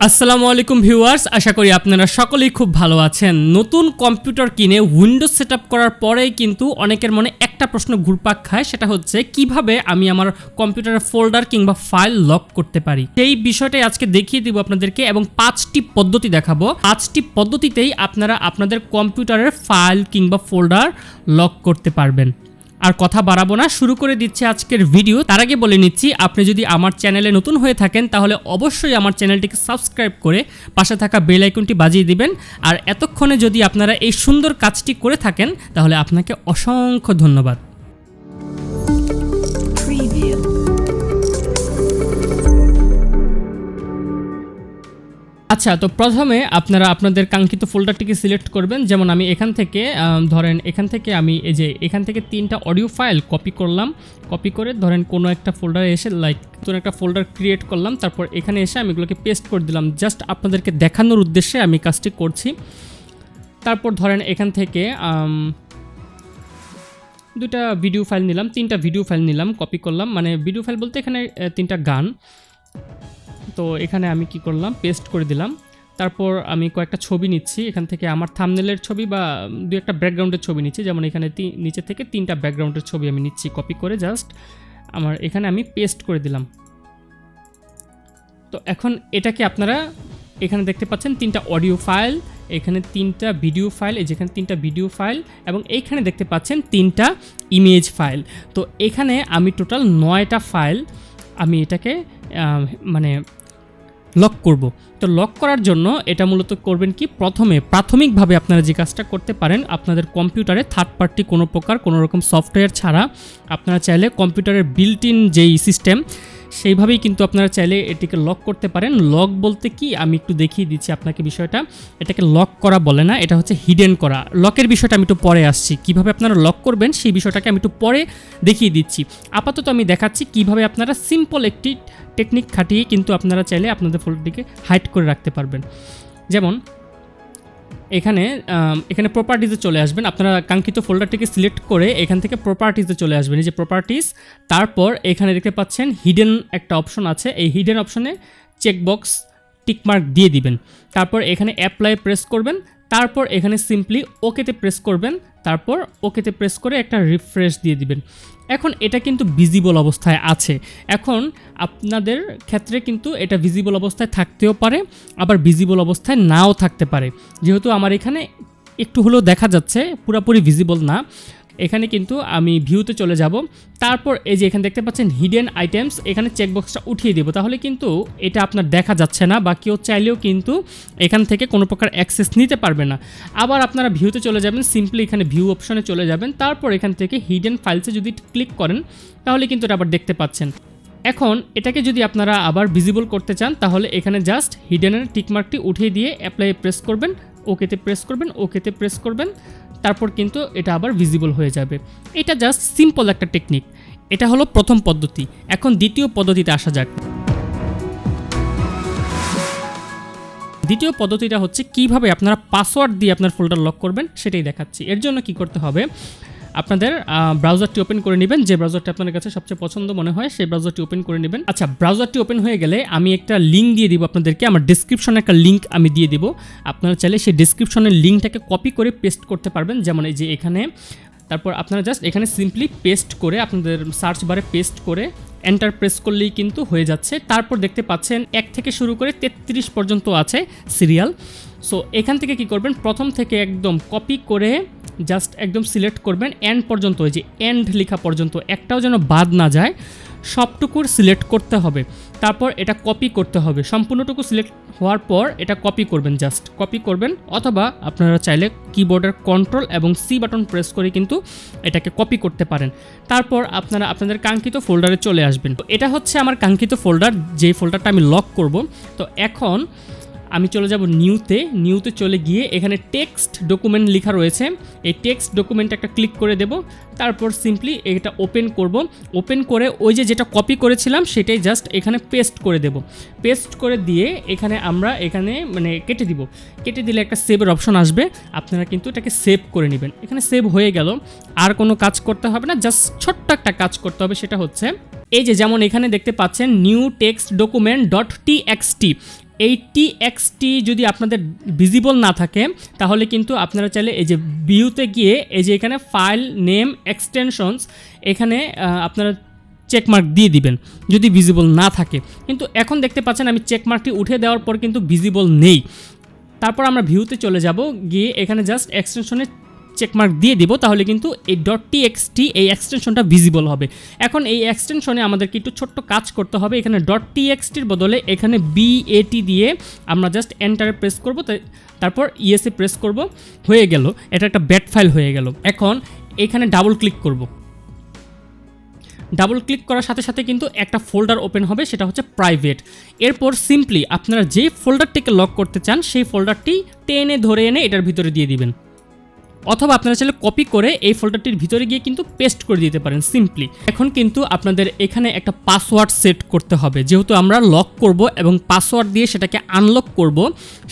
আসসালামু আলাইকুম ভিউয়ার্স, আশা করি আপনারা সকলেই খুব ভালো আছেন। নতুন কম্পিউটার কিনে উইন্ডোজ সেটআপ করার পরেই কিন্তু অনেকের মনে একটা প্রশ্ন ঘুরপাক খায়, সেটা হচ্ছে কিভাবে আমি আমার কম্পিউটারের ফোল্ডার কিংবা ফাইল লক করতে পারি। সেই বিষয়টাই আজকে দেখিয়ে দিব আপনাদেরকে এবং 5টি পদ্ধতি দেখাবো। 5টি পদ্ধতিতেই আপনারা আপনাদের কম্পিউটারের ফাইল কিংবা ফোল্ডার লক করতে পারবেন। আর কথা বাড়াবো না, শুরু করে দিচ্ছি আজকের ভিডিও। তার আগে বলে নিচ্ছি, আপনি যদি আমার চ্যানেলে নতুন হয়ে থাকেন তাহলে অবশ্যই আমার চ্যানেলটিকে সাবস্ক্রাইব করে পাশে থাকা বেল আইকনটি বাজিয়ে দিবেন। আর এতক্ষণে যদি আপনারা এই সুন্দর কাজটি করে থাকেন তাহলে আপনাকে অসংখ্য ধন্যবাদ। আচ্ছা, তো প্রথমে আপনারা আপনাদের কাঙ্ক্ষিত ফোল্ডারটিকে সিলেক্ট করবেন। যেমন আমি এখান থেকে ধরেন এখান থেকে আমি এই যে এখান থেকে 3টা অডিও ফাইল কপি করলাম। কপি করে ধরেন কোনো একটা ফোল্ডারে এসে নতুন একটা ফোল্ডার ক্রিয়েট করলাম, তারপর এখানে এসে আমি এগুলোকে পেস্ট করে দিলাম। জাস্ট আপনাদেরকে দেখানোর উদ্দেশ্যে আমি কাজটি করছি। তারপর ধরেন এখান থেকে 2টা ভিডিও ফাইল নিলাম, 3টা ভিডিও ফাইল নিলাম, কপি করলাম। মানে ভিডিও ফাইল বলতে এখানে 3টা গান। তো এখানে আমি কি করলাম, পেস্ট করে দিলাম। তারপর আমি কয়েকটা ছবি নিচ্ছি এখান থেকে, আমার থাম্বনেলের ছবি বা 2-একটা ব্যাকগ্রাউন্ডের ছবি নিচ্ছি। যেমন এখানে নিচে থেকে 3টা ব্যাকগ্রাউন্ডের ছবি আমি নিচ্ছি কপি করে, জাস্ট আমার এখানে আমি পেস্ট করে দিলাম। তো এখন এটাকে আপনারা এখানে দেখতে পাচ্ছেন 3টা অডিও ফাইল, এখানে 3টা ভিডিও ফাইল, এই যেখানে 3টা ভিডিও ফাইল এবং এইখানে দেখতে পাচ্ছেন 3টা ইমেজ ফাইল। তো এখানে আমি টোটাল 9টা ফাইল আমি এটাকে মানে লক করব। তো লক করার জন্য এটা মূলত করবেন কি, প্রথমে প্রাথমিকভাবে আপনারা যে কাজটা করতে পারেন, আপনাদের কম্পিউটারে থার্ড পার্টি কোনো রকম সফটওয়্যার ছাড়া আপনারা চাইলে কম্পিউটারের বিল্ট ইন যেই সিস্টেম সেইভাবেই কিন্তু আপনারা চাইলে এটিকে লক করতে পারেন। লক বলতে কি আমি একটু দেখিয়ে দিচ্ছি আপনাকে বিষয়টা। এটাকে লক করা বলে না, এটা হচ্ছে হিডেন করা। লকের বিষয়টা আমি একটু পরে আসছি, কিভাবে আপনারা লক করবেন সেই বিষয়টাকে আমি একটু পরে দেখিয়ে দিচ্ছি। আপাতত আমি দেখাচ্ছি কিভাবে আপনারা সিম্পল একটি টেকনিক খাটিয়ে কিন্তু আপনারা চাইলে আপনাদের ফোল্ডারটিকে হাইড করে রাখতে পারবেন। যেমন এখানে প্রপার্টিজে চলে আসবেন, আপনারা কাঙ্ক্ষিত ফোল্ডারটিকে সিলেক্ট করে এখান থেকে প্রপার্টিজে চলে আসবেন। এই যে প্রপার্টিজ, তারপর এখানে দেখতে পাচ্ছেন হিডেন একটা অপশন আছে। এই হিডেন অপশনে চেকবক্স টিকমার্ক দিয়ে দিবেন। তারপর এখানে অ্যাপ্লাই প্রেস করবেন, তারপর এখানে সিম্পলি ওকেতে প্রেস করবেন, তারপর ওকেতে প্রেস করে একটা রিফ্রেশ দিয়ে দিবেন। এখন এটা কিন্তু ভিজিবল অবস্থায় আছে। এখন আপনাদের ক্ষেত্রে কিন্তু এটা ভিজিবল অবস্থায় থাকতেও পারে, আবার ভিজিবল অবস্থায় নাও থাকতে পারে। যেহেতু আমার এখানে একটু হলেও দেখা যাচ্ছে, পুরোপুরি ভিজিবল না। এখানে কিন্তু আমি ভিউতে চলে যাব, তারপর এই যে এখানে দেখতে পাচ্ছেন হিডেন আইটেমস, এখানে চেকবক্সটা উঠিয়ে দেব। তাহলে কিন্তু এটা আপনার দেখা যাচ্ছে না বা কেউ চাইলেও কিন্তু এখান থেকে কোনো প্রকার অ্যাক্সেস নিতে পারবে না। আবার আপনারা ভিউতে চলে যাবেন, সিম্পলি এখানে ভিউ অপশনে চলে যাবেন, তারপর এখান থেকে হিডেন ফাইলসে যদি ক্লিক করেন তাহলে কিন্তু এটা আবার দেখতে পাচ্ছেন। এখন এটাকে যদি আপনারা আবার ভিজিবল করতে চান তাহলে এখানে জাস্ট হিডেনের টিকমার্কটি উঠিয়ে দিয়ে অ্যাপ্লাই প্রেস করবেন, ওকেতে প্রেস করবেন, ওকেতে প্রেস করবেন, তারপর কিন্তু এটা আবার ভিজিবল হয়ে যাবে। এটা জাস্ট সিম্পল একটা টেকনিক। এটা হলো প্রথম পদ্ধতি। এখন দ্বিতীয় পদ্ধতিতে আসা যাক। দ্বিতীয় পদ্ধতিটা হচ্ছে কিভাবে আপনারা পাসওয়ার্ড দিয়ে আপনার ফোল্ডার লক করবেন সেটাই দেখাচ্ছি। এর জন্য কি করতে হবে, আপনাদের ব্রাউজারটি ওপেন করে নেবেন। যে ব্রাউজারটি আপনাদের কাছে সবচেয়ে পছন্দ মনে হয় সেই ব্রাউজারটি ওপেন করে নেবেন। আচ্ছা, ব্রাউজারটি ওপেন হয়ে গেলে আমি একটা লিঙ্ক দিয়ে দিব আপনাদেরকে, আমার ডেসক্রিপশনে একটা লিঙ্ক আমি দিয়ে দিব। আপনারা চাইলে সেই ডেসক্রিপশনের লিঙ্কটাকে কপি করে পেস্ট করতে পারবেন। যেমন এই যে এখানে, তারপর আপনারা জাস্ট এখানে সিম্পলি পেস্ট করে আপনাদের সার্চ বারে পেস্ট করে এন্টার প্রেস করলেই কিন্তু হয়ে যাচ্ছে। তারপর দেখতে পাচ্ছেন 1 থেকে শুরু করে 33 পর্যন্ত আছে সিরিয়াল। সো এখান থেকে কি করবেন, প্রথম থেকে একদম কপি করে জাস্ট একদম সিলেক্ট করবেন এন্ড পর্যন্ত, ওই যে এন্ড লেখা পর্যন্ত একটাও যেন বাদ না যায়, সবটুকুর সিলেক্ট করতে হবে। তারপর এটা কপি করতে হবে, সম্পূর্ণটুকু সিলেক্ট হওয়ার পর এটা কপি করবেন, জাস্ট কপি করবেন। অথবা আপনারা চাইলে কিবোর্ডের কন্ট্রোল এবং সি বাটন প্রেস করে কিন্তু এটাকে কপি করতে পারেন। তারপর আপনারা আপনাদের কাঙ্ক্ষিত ফোল্ডারে চলে আসবেন। তো এটা হচ্ছে আমার কাঙ্ক্ষিত ফোল্ডার, যেই ফোল্ডারটা আমি লক করব। তো এখন আমি চলে যাব নিউতে চলে গিয়ে এখানে টেক্সট ডকুমেন্ট লেখা রয়েছে, এই টেক্সট ডকুমেন্টে একটা ক্লিক করে দেব। তারপর সিম্পলি এটা ওপেন করব। ওপেন করে ওই যেটা কপি করেছিলাম সেটাই জাস্ট এখানে পেস্ট করে দেব। পেস্ট করে দিয়ে আমরা এখানে মানে কেটে দিব। কেটে দিলে একটা সেভের অপশন আসবে, আপনারা কিন্তু এটাকে সেভ করে নেবেন। এখানে সেভ হয়ে গেল, আর কোনো কাজ করতে হবে না, জাস্ট ছোট্ট একটা কাজ করতে হবে। সেটা হচ্ছে এই যে যেমন এখানে দেখতে পাচ্ছেন নিউ টেক্সট ডকুমেন্ট .txt, এই txt যদি আপনাদের ভিজিবল না থাকে তাহলে কিন্তু আপনারা চাইলে এই যে ভিউতে গিয়ে এই যে এখানে ফাইল নেম এক্সটেনশনস এখানে আপনারা চেকমার্ক দিয়ে দিবেন যদি ভিজিবল না থাকে। কিন্তু এখন দেখতে পাচ্ছেন আমি চেকমার্কটি উঠে দেওয়ার পর কিন্তু ভিজিবল নেই। তারপর আমরা ভিউতে চলে যাব, গিয়ে এখানে জাস্ট এক্সটেনশনে চেকমার্ক দিয়ে দিব, তাহলে কিন্তু এই .txt এই এক্সটেনশনটা ভিজিবল হবে। এখন এই এক্সটেনশনে আমাদেরকে একটু ছোট্ট কাজ করতে হবে। এখানে .txt-র বদলে এখানে BAT দিয়ে আমরা জাস্ট এন্টারে প্রেস করব, তারপর ESA প্রেস করব, হয়ে গেল, এটা একটা ব্যাট ফাইল হয়ে গেল। এখন এখানে ডাবল ক্লিক করব, ডাবল ক্লিক করার সাথে সাথে কিন্তু একটা ফোল্ডার ওপেন হবে, সেটা হচ্ছে প্রাইভেট। এরপর সিম্পলি আপনারা যে ফোল্ডারটিকে লক করতে চান সেই ফোল্ডারটি টেনে ধরে এনে এটার ভিতরে দিয়ে দিবেন, অথবা আপনারা চাইলে কপি করে এই ফোল্ডারটির ভিতরে গিয়ে কিন্তু পেস্ট করে দিতে পারেন সিম্পলি। এখন কিন্তু আপনাদের এখানে একটা পাসওয়ার্ড সেট করতে হবে, যেহেতু আমরা লক করব এবং পাসওয়ার্ড দিয়ে সেটাকে আনলক করব,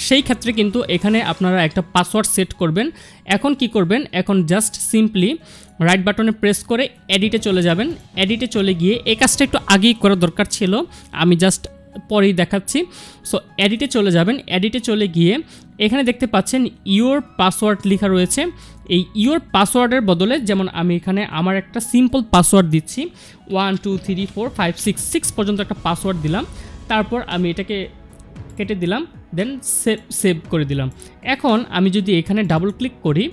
সেই ক্ষেত্রে কিন্তু এখানে আপনারা একটা পাসওয়ার্ড সেট করবেন। এখন কি করবেন, এখন জাস্ট সিম্পলি রাইট বাটনে প্রেস করে এডিটে চলে যাবেন। এডিটে চলে গিয়ে এই কাজটা একটু আগেই করা দরকার ছিল, আমি জাস্ট পরেই দেখাচ্ছি। সো এডিটে চলে যাবেন, এডিটে চলে গিয়ে এখানে দেখতে পাচ্ছেন ইওর পাসওয়ার্ড লেখা রয়েছে। এই ইওর পাসওয়ার্ডের বদলে যেমন আমি এখানে আমার একটা সিম্পল পাসওয়ার্ড দিচ্ছি, 1 2 3 4 5 6 6 পর্যন্ত একটা পাসওয়ার্ড দিলাম। তারপর আমি এটাকে কেটে দিলাম, দেন সেভ করে দিলাম। এখন আমি যদি এখানে ডাবল ক্লিক করি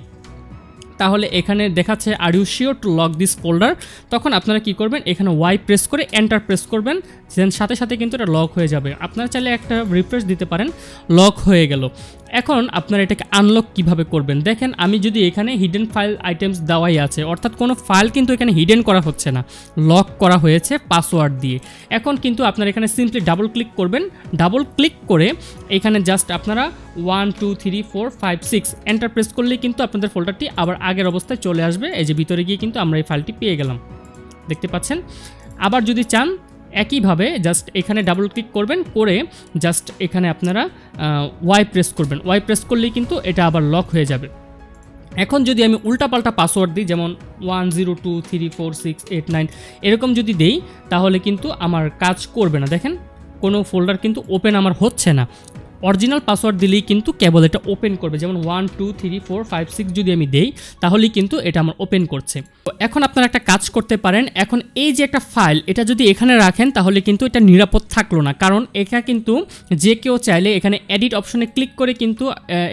তাহলে এখানে দেখাচ্ছে are you sure to lock this folder. তখন আপনারা কি করবেন, এখানে ওয়াই প্রেস করে এন্টার প্রেস করবেন, দেন সাথে সাথে কিন্তু এটা লক হয়ে যাবে। আপনারা চাইলে একটা রিফ্রেশ দিতে পারেন, লক হয়ে গেল। এখন আপনারা এটাকে আনলক কিভাবে করবেন, দেখেন আমি যদি এখানে হিডেন ফাইল আইটেমস দেওয়াই আছে, অর্থাৎ কোনো ফাইল কিন্তু এখানে হিডেন করা হচ্ছে না, লক করা হয়েছে পাসওয়ার্ড দিয়ে। এখন কিন্তু আপনারা এখানে সিম্পলি ডাবল ক্লিক করবেন, ডাবল ক্লিক করে এখানে জাস্ট আপনারা 1 2 3 4 5 6 এন্টার প্রেস করলেই কিন্তু আপনাদের ফোল্ডারটি আবার আগের অবস্থায় চলে আসবে। এই যে ভিতরে গিয়ে কিন্তু আমরা এই ফাইলটি পেয়ে গেলাম, দেখতে পাচ্ছেন। আবার যদি চান একইভাবে জাস্ট এখানে ডাবল ক্লিক করবেন, করে জাস্ট এখানে আপনারা ওয়াই প্রেস করবেন, ওয়াই প্রেস করলেই কিন্তু এটা আবার লক হয়ে যাবে। এখন যদি আমি উল্টাপাল্টা পাসওয়ার্ড দিই, যেমন 1 0 2 3 4 6 8 9 এরকম যদি দেই, তাহলে কিন্তু আমার কাজ করবে না। দেখেন কোনো ফোল্ডার কিন্তু ওপেন আমার হচ্ছে না। অরিজিনাল পাসওয়ার্ড দিলেই কিন্তু কেবল এটা ওপেন করবে, যেমন 1 2 3 4 5 6 যদি আমি দেই তাহলেই কিন্তু এটা আমার ওপেন করছে। তো এখন আপনারা একটা কাজ করতে পারেন, এখন এই যে একটা ফাইল এটা যদি এখানে রাখেন তাহলে কিন্তু এটা নিরাপদ থাকলো না, কারণ এটা কিন্তু যে কেউ চাইলে এখানে এডিট অপশনে ক্লিক করে কিন্তু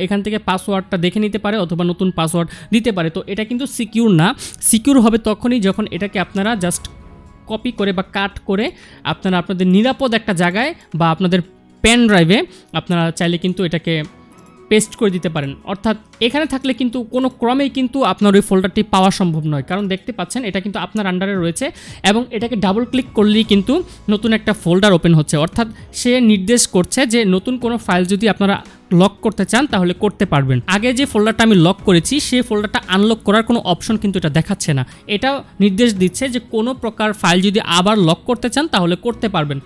এখান থেকে পাসওয়ার্ডটা দেখে নিতে পারে অথবা নতুন পাসওয়ার্ড দিতে পারে। তো এটা কিন্তু সিকিউর না, সিকিউর হবে তখনই যখন এটাকে আপনারা জাস্ট কপি করে বা কাট করে আপনারা আপনাদের নিরাপদ একটা জায়গায় বা আপনাদের পেন ড্রাইভে আপনারা চাইলে কিন্তু এটাকে পেস্ট করে দিতে পারেন। অর্থাৎ এখানে থাকলে কিন্তু কোনো ক্রমেই কিন্তু আপনার ওই ফোল্ডারটি পাওয়া সম্ভব নয়, কারণ দেখতে পাচ্ছেন এটা কিন্তু আপনার আন্ডারে রয়েছে এবং এটাকে ডাবল ক্লিক করলেই কিন্তু নতুন একটা ফোল্ডার ওপেন হচ্ছে। অর্থাৎ সে নির্দেশ করছে যে নতুন কোনো ফাইল যদি আপনারা লক করতে চান তাহলে করতে পারবেন। আগে যে ফোল্ডারটা আমি লক করেছি সেই ফোল্ডারটা আনলক করার কোনো অপশন কিন্তু এটা দেখাচ্ছে না, এটাও নির্দেশ দিচ্ছে যে কোনো প্রকার ফাইল যদি আবার লক করতে চান তাহলে করতে পারবেন।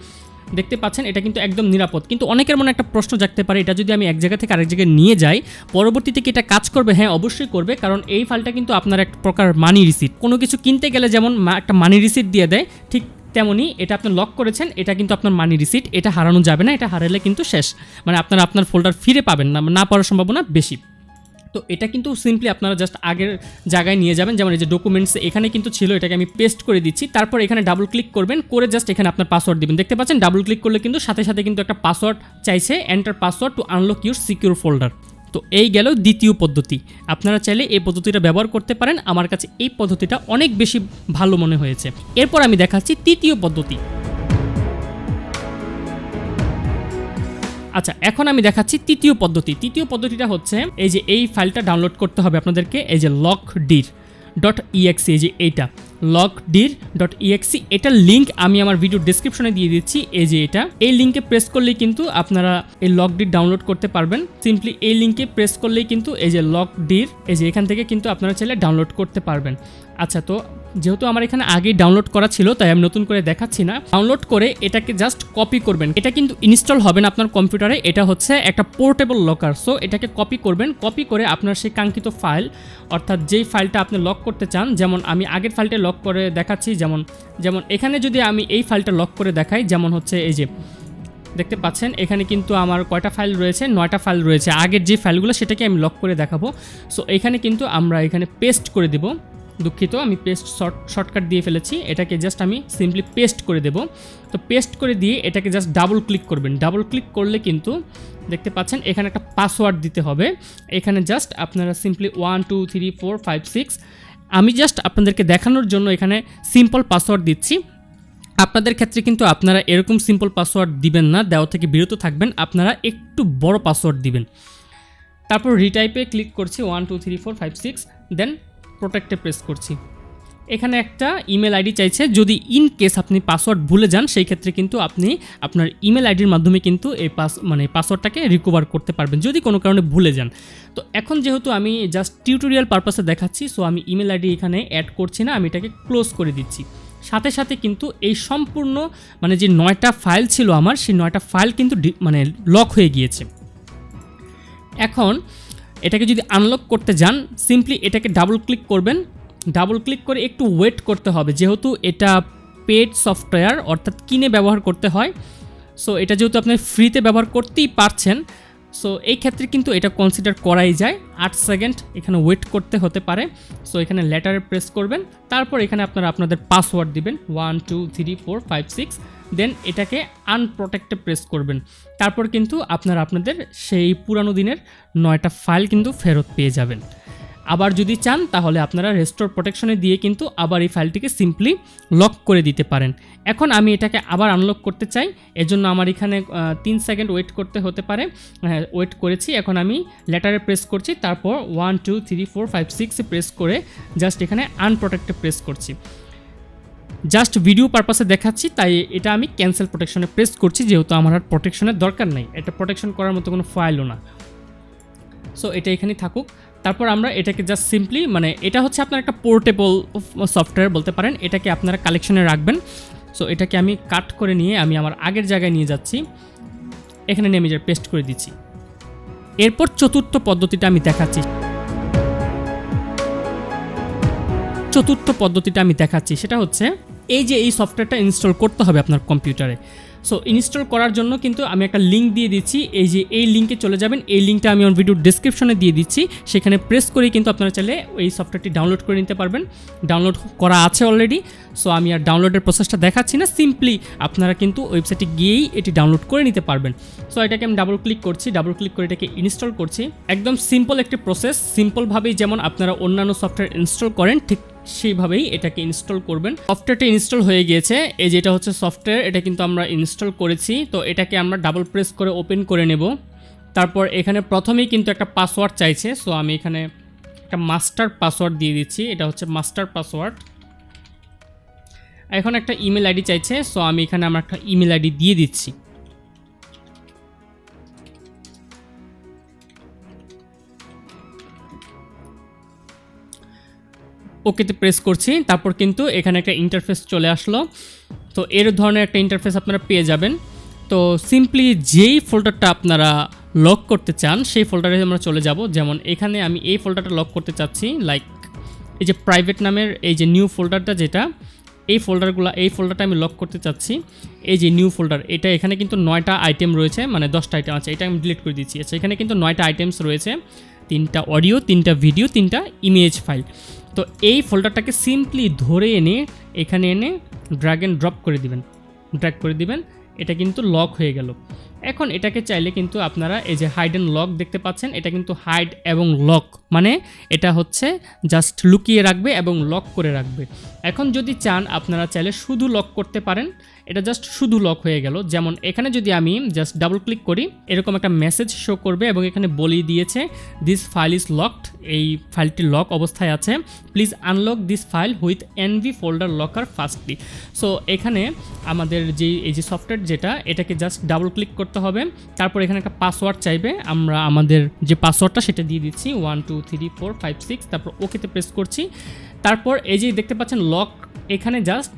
দেখতে পাচ্ছেন এটা কিন্তু একদম নিরাপদ। কিন্তু অনেকের মনে একটা প্রশ্ন জাগতে পারে, এটা যদি আমি এক জায়গা থেকে আরেক জায়গায় নিয়ে যাই পরবর্তীতে কি এটা কাজ করবে? হ্যাঁ, অবশ্যই করবে, কারণ এই ফাইলটা কিন্তু আপনার এক প্রকার মানি রিসিট। কোনো কিছু কিনতে গেলে যেমন একটা মানি রিসিট দিয়ে দেয়, ঠিক তেমনই এটা আপনি লক করেছেন, এটা কিন্তু আপনার মানি রিসিট, এটা হারানো যাবে না, এটা হারালে কিন্তু শেষ, মানে আপনারা আপনার ফোল্ডার ফিরে পাবেন না, না পাওয়ার সম্ভাবনা বেশি। তো এটা কিন্তু সিম্পলি আপনারা জাস্ট আগের জায়গায় নিয়ে যাবেন, যেমন এই যে ডকুমেন্টস এখানে কিন্তু ছিল, এটাকে আমি পেস্ট করে দিচ্ছি। তারপর এখানে ডাবল ক্লিক করবেন, করে জাস্ট এখানে আপনার পাসওয়ার্ড দিবেন। দেখতে পাচ্ছেন ডাবল ক্লিক করলে কিন্তু সাথে সাথে কিন্তু একটা পাসওয়ার্ড চাইছে, enter password two unlock your secure folder. তো এই গেল দ্বিতীয় পদ্ধতি। আপনারা চাইলে এই পদ্ধতিটা ব্যবহার করতে পারেন, আমার কাছে এই পদ্ধতিটা অনেক বেশি ভালো মনে হয়েছে। এরপর আমি দেখাচ্ছি তৃতীয় পদ্ধতি। আচ্ছা, এখন আমি দেখাচ্ছি তৃতীয় পদ্ধতি। তৃতীয় পদ্ধতিটা হচ্ছে এই যে এই ফাইলটা ডাউনলোড করতে হবে আপনাদেরকে, এই যে lockdir.exe, এই যে এইটা lockdir.exe, এটার লিঙ্ক আমি আমার ভিডিও ডেসক্রিপশনে দিয়ে দিচ্ছি। এই যে এটা, এই লিঙ্কে প্রেস করলেই কিন্তু আপনারা এই lockdir ডাউনলোড করতে পারবেন। সিম্পলি এই লিঙ্কে প্রেস করলেই কিন্তু এই যে lockdir, এই যে এখান থেকে কিন্তু আপনারা চাইলে ডাউনলোড করতে পারবেন। আচ্ছা, তো যেহেতু আমার এখানে আগেই ডাউনলোড করা ছিল তাই আমি নতুন করে দেখাচ্ছি না। ডাউনলোড করে এটাকে জাস্ট কপি করবেন, এটা কিন্তু ইনস্টল হবে না আপনার কম্পিউটারে, এটা হচ্ছে একটা পোর্টেবল লকার। সো এটাকে কপি করবেন, কপি করে আপনার সেই কাঙ্ক্ষিত ফাইল, অর্থাৎ যেই ফাইলটা আপনি লক করতে চান, যেমন আমি আগের ফাইলটা লক করে দেখাচ্ছি, যেমন এখানে যদি আমি এই ফাইলটা লক করে দেখাই, যেমন হচ্ছে এই যে দেখতে পাচ্ছেন এখানে কিন্তু আমার কয়টা ফাইল রয়েছে, 9টা ফাইল রয়েছে। আগের যে ফাইলগুলো সেটাকে আমি লক করে দেখাবো। সো এখানে কিন্তু আমরা এখানে পেস্ট করে দেব। দুঃখিত, আমি পেস্ট শর্টকাট দিয়ে ফেলেছি। এটাকে জাস্ট আমি সিম্পলি পেস্ট করে দেব। তো পেস্ট করে দিয়ে এটাকে জাস্ট ডাবল ক্লিক করবেন। ডাবল ক্লিক করলে কিন্তু দেখতে পাচ্ছেন এখানে একটা পাসওয়ার্ড দিতে হবে। এখানে জাস্ট আপনারা সিম্পলি 1 2 3 4 5 6, আমি জাস্ট আপনাদেরকে দেখানোর জন্য এখানে সিম্পল পাসওয়ার্ড দিচ্ছি। আপনাদের ক্ষেত্রে কিন্তু আপনারা এরকম সিম্পল পাসওয়ার্ড দিবেন না, দেওয়া থেকে বিরত থাকবেন, আপনারা একটু বড় পাসওয়ার্ড দিবেন। তারপর রিটাইপে ক্লিক করছি 1 2 3 4 5 6, দেন প্রোটেক্টে প্রেস করছি। এখানে একটা ইমেল আইডি চাইছে, যদি ইন কেস আপনি পাসওয়ার্ড ভুলে যান সেই ক্ষেত্রে কিন্তু আপনি আপনার ইমেল আইডির মাধ্যমে কিন্তু এই পাসওয়ার্ডটাকে রিকভার করতে পারবেন যদি কোনো কারণে ভুলে যান। তো এখন যেহেতু আমি জাস্ট টিউটোরিয়াল পারপাসে দেখাচ্ছি, সো আমি ইমেল আইডি এখানে অ্যাড করছি না, আমি এটাকে ক্লোজ করে দিচ্ছি। সাথে সাথে কিন্তু এই সম্পূর্ণ যে 9টা ফাইল ছিল আমার, সেই 9টা ফাইল কিন্তু লক হয়ে গিয়েছে। এখন এটাকে যদি আনলক করতে যান, সিম্পলি এটাকে ডাবল ক্লিক করবেন। ডাবল ক্লিক করে একটু ওয়েট করতে হবে, যেহেতু এটা পেড সফটওয়্যার অর্থাৎ কিনে ব্যবহার করতে হয়। সো এটা যেহেতু আপনি ফ্রিতে ব্যবহার করতেই পারছেন, সো এই ক্ষেত্রে কিন্তু এটা কনসিডার করাই যায়। 8 সেকেন্ড এখানে ওয়েট করতে হতে পারে। সো এখানে লেটারে প্রেস করবেন, তারপর এখানে আপনারা আপনাদের পাসওয়ার্ড দিবেন 1 2 3 4 5 6, দেন এটাকে আনপ্রোটেক্টে প্রেস করবেন। তারপর কিন্তু আপনারা আপনাদের সেই পুরানো দিনের 9টা ফাইল কিন্তু ফেরত পেয়ে যাবেন। আবার যদি চান তাহলে আপনারা রেস্টোর প্রোটেকশনে দিয়ে কিন্তু আবার এই ফাইলটিকে সিম্পলি লক করে দিতে পারেন। এখন আমি এটাকে আবার আনলক করতে চাই, এজন্য আমার এখানে 3 সেকেন্ড ওয়েট করতে হতে পারে। ওয়েট করেছি, এখন আমি লেটারে প্রেস করছি, তারপর 1 2 3 4 5 6 প্রেস করে জাস্ট এখানে আনপ্রোটেক্টে প্রেস করছি। জাস্ট ভিডিও পারপাসে দেখাচ্ছি, তাই এটা আমি ক্যান্সেল প্রোটেকশনে প্রেস করছি, যেহেতু আমার আর প্রোটেকশনের দরকার নেই, এটা প্রোটেকশন করার মতো কোনো ফাইলও না। সো এটা এখানেই থাকুক। তারপর আমরা এটাকে জাস্ট সিম্পলি এটা হচ্ছে আপনার একটা পোর্টেবল সফটওয়্যার বলতে পারেন, এটাকে আপনারা কালেকশনে রাখবেন। সো এটাকে আমি কাট করে নিয়ে আমি আমার আগের জায়গায় নিয়ে যাচ্ছি, এখানে নিয়ে আমি পেস্ট করে দিচ্ছি। এরপর চতুর্থ পদ্ধতিটা আমি দেখাচ্ছি। সেটা হচ্ছে এই সফটওয়্যারটা ইনস্টল করতে হবে আপনার কম্পিউটারে। সো ইনস্টল করার জন্য কিন্তু আমি একটা লিঙ্ক দিয়ে দিচ্ছি, এই লিঙ্কে চলে যাবেন। এই লিঙ্কটা আমি আমার ভিডিওর ডেসক্রিপশনে দিয়ে দিচ্ছি, সেখানে প্রেস করেই কিন্তু আপনারা চাইলে এই সফটওয়্যারটি ডাউনলোড করে নিতে পারবেন। ডাউনলোড করা আছে অলরেডি, সো আমি আর ডাউনলোডের প্রসেসটা দেখাচ্ছি না, সিম্পলি আপনারা কিন্তু ওয়েবসাইটে গিয়েই এটি ডাউনলোড করে নিতে পারবেন। সো এটাকে আমি ডাবল ক্লিক করছি, ডাবল ক্লিক করে এটাকে ইনস্টল করছি। একদম সিম্পল একটি প্রসেস, সিম্পলভাবেই যেমন আপনারা অন্যান্য সফটওয়্যার ইনস্টল করেন ঠিক সেইভাবেই এটাকে ইনস্টল করবেন। সফটওয়্যারটা ইনস্টল হয়ে গিয়েছে, যেটা হচ্ছে সফটওয়্যার, এটা কিন্তু আমরা ইনস্টল করেছি। তো এটাকে আমরা ডাবল প্রেস করে ওপেন করে নেব। তারপর এখানে প্রথমেই কিন্তু একটা পাসওয়ার্ড চাইছে, সো আমি এখানে একটা মাস্টার পাসওয়ার্ড দিয়ে দিচ্ছি, এটা হচ্ছে মাস্টার পাসওয়ার্ড। এখন একটা ইমেল আইডি চাইছে, সো আমি এখানে আমার একটা ইমেল আইডি দিয়ে দিচ্ছি। ওকেতে প্রেস করছি, তারপর কিন্তু এখানে একটা ইন্টারফেস চলে আসলো। তো এর ধরনের একটা ইন্টারফেস আপনারা পেয়ে যাবেন। তো সিম্পলি যেই ফোল্ডারটা আপনারা লক করতে চান সেই ফোল্ডারে আমরা চলে যাব। যেমন এখানে আমি এই ফোল্ডারটা লক করতে চাচ্ছি, লাইক এই যে প্রাইভেট নামের এই যে নিউ ফোল্ডারটা, যেটা এই ফোল্ডারটা আমি লক করতে চাচ্ছি। এই যে নিউ ফোল্ডার, এটা এখানে কিন্তু 9টা আইটেম রয়েছে, 10টা আইটেম আছে, এটা আমি ডিলিট করে দিচ্ছি। আচ্ছা, এখানে কিন্তু 9টা আইটেমস রয়েছে, 3টা অডিও, 3টা ভিডিও, 3টা ইমেজ ফাইল। তো এই ফোল্ডারটাকে সিম্পলি ধরে এনে এখানে এনে ড্র্যাগ অ্যান্ড ড্রপ করে দিবেন, এটা কিন্তু লক হয়ে গেল। এখন এটাকে চাইলে কিন্তু আপনারা এই যে হাইড অ্যান্ড লক দেখতে পাচ্ছেন, এটা কিন্তু হাইড এবং লক, এটা হচ্ছে জাস্ট লুকিয়ে রাখবে এবং লক করে রাখবে। এখন যদি চান আপনারা চাইলে শুধু লক করতে পারেন, এটা জাস্ট শুধু লক হয়ে গেল। যেমন এখানে যদি আমি জাস্ট ডাবল ক্লিক করি, এরকম একটা মেসেজ শো করবে এবং এখানে বলেই দিয়েছে দিস ফাইল ইজ লকড, এই ফাইলটি লক অবস্থায় আছে, please unlock this file with Anvi folder locker fastly. So এখানে আমাদের এই যে সফটওয়্যার যেটা, এটাকে জাস্ট ডাবল ক্লিক করতে হবে। তারপর এখানে একটা পাসওয়ার্ড চাইবে, আমরা আমাদের যে পাসওয়ার্ডটা সেটা দিয়ে দিচ্ছি 1 2 3 4 5 6, তারপর ওকেতে প্রেস করছি। তারপর এই যে দেখতে পাচ্ছেন লক, এখানে জাস্ট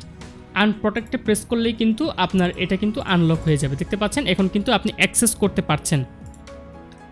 আনপ্রোটেক্টে প্রেস করলেই কিন্তু আপনার এটা কিন্তু আনলক হয়ে যাবে। দেখতে পাচ্ছেন এখন কিন্তু আপনি অ্যাক্সেস করতে পারছেন।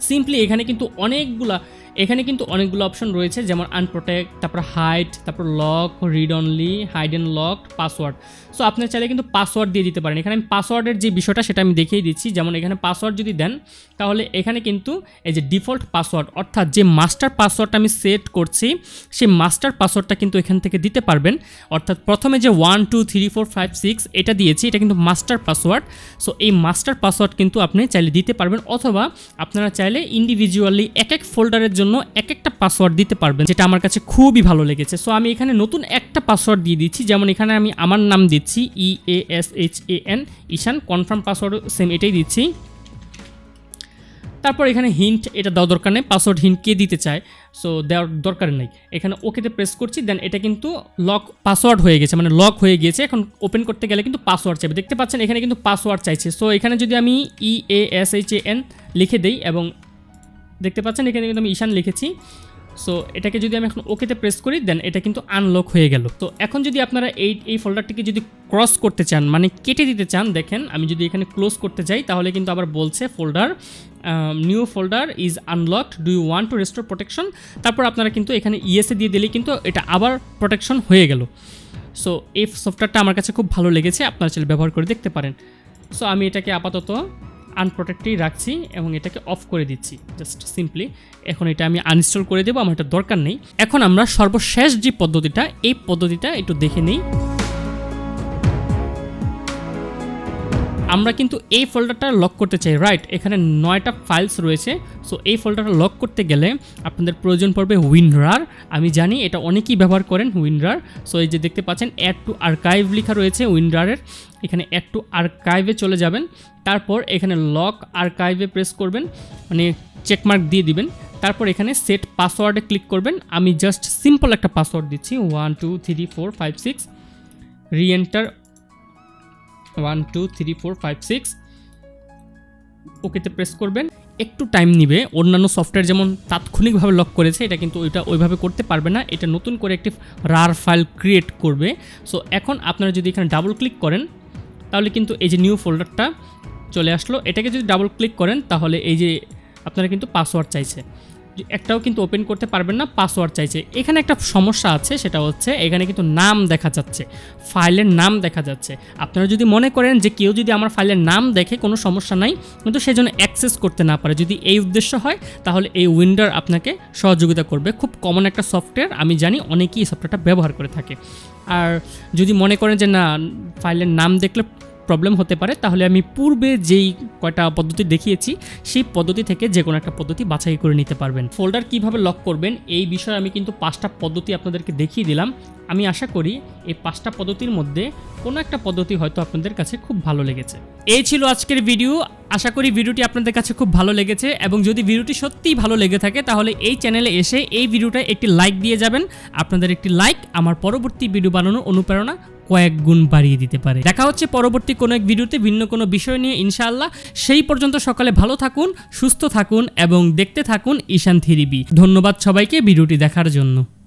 সিম্পলি এখানে কিন্তু অনেকগুলা এখানে কিন্তু অনেকগুলো অপশন রয়েছে, যেমন আনপ্রোটেক্ট, তারপর হাইড, তারপর lock, read only, hide and lock, password. So আপনার চাইলে কিন্তু পাসওয়ার্ড দিয়ে দিতে পারেন। এখানে আমি পাসওয়ার্ডের যে বিষয়টা সেটা আমি দেখিয়ে দিচ্ছি। যেমন এখানে পাসওয়ার্ড যদি দেন তাহলে এখানে কিন্তু এই যে ডিফল্ট পাসওয়ার্ড, অর্থাৎ যে মাস্টার পাসওয়ার্ডটা আমি সেট করছি সেই মাস্টার পাসওয়ার্ডটা কিন্তু এখান থেকে দিতে পারবেন। অর্থাৎ প্রথমে যে 1 2 3 4 5 6 এটা দিয়েছি, এটা কিন্তু মাস্টার পাসওয়ার্ড। সো এই মাস্টার পাসওয়ার্ড কিন্তু আপনি চাইলে দিতে পারবেন, অথবা আপনারা চাইলে ইন্ডিভিজুয়ালি এক এক ফোল্ডারের জন্য এক একটা পাসওয়ার্ড দিতে পারবেন, যেটা আমার কাছে খুবই ভালো লেগেছে। সো আমি এখানে নতুন একটা পাসওয়ার্ড দিয়ে দিচ্ছি। যেমন এখানে আমি আমার নাম দিচ্ছি EASHAN, ঈশান। কনফার্ম পাসওয়ার্ড সেম এটাই দিচ্ছি। তারপর এখানে হিন্ট, এটা দেওয়া দরকার নেই, পাসওয়ার্ড হিন্ট কে দিতে চায় সো দেওয়ার দরকার নেই। এখানে ওকেতে প্রেস করছি, দেন এটা কিন্তু লক পাসওয়ার্ড হয়ে গেছে, মানে লক হয়ে গিয়েছে। এখন ওপেন করতে গেলে কিন্তু পাসওয়ার্ড চাইবে, দেখতে পাচ্ছেন এখানে কিন্তু পাসওয়ার্ড চাইছে। সো এখানে যদি আমি EASHAN লিখে দেই, এবং দেখতে পাচ্ছেন এখানে কিন্তু আমি ঈশান লিখেছি। সো এটাকে যদি আমি এখন ওকেতে প্রেস করি, দেন এটা কিন্তু আনলক হয়ে গেল। তো এখন যদি আপনারা এই ফোল্ডারটিকে যদি ক্রস করতে চান, মানে কেটে দিতে চান, দেখেন আমি যদি এখানে ক্লোজ করতে যাই তাহলে কিন্তু আবার বলছে folder new folder is unlocked, do you want to restore protection. তারপর আপনারা কিন্তু এখানে ইয়েসে দিয়ে দিলেই কিন্তু এটা আবার প্রোটেকশন হয়ে গেল। সো এই সফটওয়্যারটা আমার কাছে খুব ভালো লেগেছে, আপনারা চাইলে ব্যবহার করে দেখতে পারেন। সো আমি এটাকে আপাতত আনপ্রোটেক্টেই রাখছি এবং এটাকে অফ করে দিচ্ছি জাস্ট সিম্পলি। এখন এটা আমি আনইনস্টল করে দেবো, আমার এটা দরকার নেই। এখন আমরা সর্বশেষ যে পদ্ধতিটা, এই পদ্ধতিটা একটু দেখে নিই। আমরা কিন্তু এই ফোল্ডারটা লক করতে চাই, রাইট? এখানে 9টা ফাইলস রয়েছে। সো এই ফোল্ডারটা লক করতে গেলে আপনাদের প্রয়োজন পড়বে উইনরার। আমি জানি এটা অনেকেই ব্যবহার করেন উইনরার। সো এই যে দেখতে পাচ্ছেন অ্যাড টু আর্কাইভ লেখা রয়েছে উইনরারের, এখানে অ্যাড টু আর্কাইভে চলে যাবেন। তারপর এখানে লক আর্কাইভে প্রেস করবেন, মানে চেকমার্ক দিয়ে দিবেন। তারপর এখানে সেট পাসওয়ার্ডে ক্লিক করবেন। আমি জাস্ট সিম্পল একটা পাসওয়ার্ড দিচ্ছি 1 2 3 4 5 6, রিএন্টার 1 2 3 4 5 6, ওকেতে প্রেস করবেন। একটু টাইম নেবে, অন্যান্য সফটওয়্যার যেমন তাৎক্ষণিকভাবে লক করেছে, এটা কিন্তু ওইটা ওইভাবে করতে পারবে না, এটা নতুন করে একটি রার ফাইল ক্রিয়েট করবে। সো এখন আপনারা যদি এখানে ডাবল ক্লিক করেন তাহলে কিন্তু এই যে নিউ ফোল্ডারটা চলে আসলো। এটাকে যদি ডাবল ক্লিক করেন তাহলে এই যে আপনারা কিন্তু পাসওয়ার্ড চাইছে, একটাও কিন্তু ওপেন করতে পারবেন না, পাসওয়ার্ড চাইছে। এখানে একটা সমস্যা আছে, সেটা হচ্ছে এখানে কিন্তু নাম দেখা যাচ্ছে, ফাইলের নাম দেখা যাচ্ছে। আপনারা যদি মনে করেন যে কেউ যদি আমার ফাইলের নাম দেখে কোনো সমস্যা নাই, কিন্তু সেই জন্য অ্যাক্সেস করতে না পারে, যদি এই উদ্দেশ্য হয় তাহলে এই উইন্ডার আপনাকে সহযোগিতা করবে। খুব কমন একটা সফটওয়্যার, আমি জানি অনেকেই এই সফটওয়্যারটা ব্যবহার করে থাকে। আর যদি মনে করেন যে না ফাইলের নাম দেখলে প্রবলেম হতে পারে, তাহলে আমি পূর্বে যেই কয়টা পদ্ধতি দেখিয়েছি সেই পদ্ধতি থেকে যে কোনো একটা পদ্ধতি বাছাই করে নিতে পারবেন। ফোল্ডার কিভাবে লক করবেন এই বিষয়ে আমি কিন্তু 5টা পদ্ধতি আপনাদেরকে দেখিয়ে দিলাম। আমি আশা করি এই 5টা পদ্ধতির মধ্যে কোনো একটা পদ্ধতি হয়তো আপনাদের কাছে খুব ভালো লেগেছে। এই ছিল আজকের ভিডিও। আশা করি ভিডিওটি আপনাদের কাছে খুব ভালো লেগেছে, এবং যদি ভিডিওটি সত্যিই ভালো লেগে থাকে তাহলে এই চ্যানেলে এসে এই ভিডিওটা একটি লাইক দিয়ে যাবেন। আপনাদের একটি লাইক আমার পরবর্তী ভিডিও বানানোর অনুপ্রেরণা কয়েক গুণ বাড়িয়ে দিতে পারে। দেখা হচ্ছে পরবর্তী কোনো এক ভিডিওতে ভিন্ন কোনো বিষয় নিয়ে ইনশাআল্লাহ। সেই পর্যন্ত সকালে ভালো থাকুন, সুস্থ থাকুন এবং দেখতে থাকুন Eashan3B। ধন্যবাদ সবাইকে ভিডিওটি দেখার জন্য।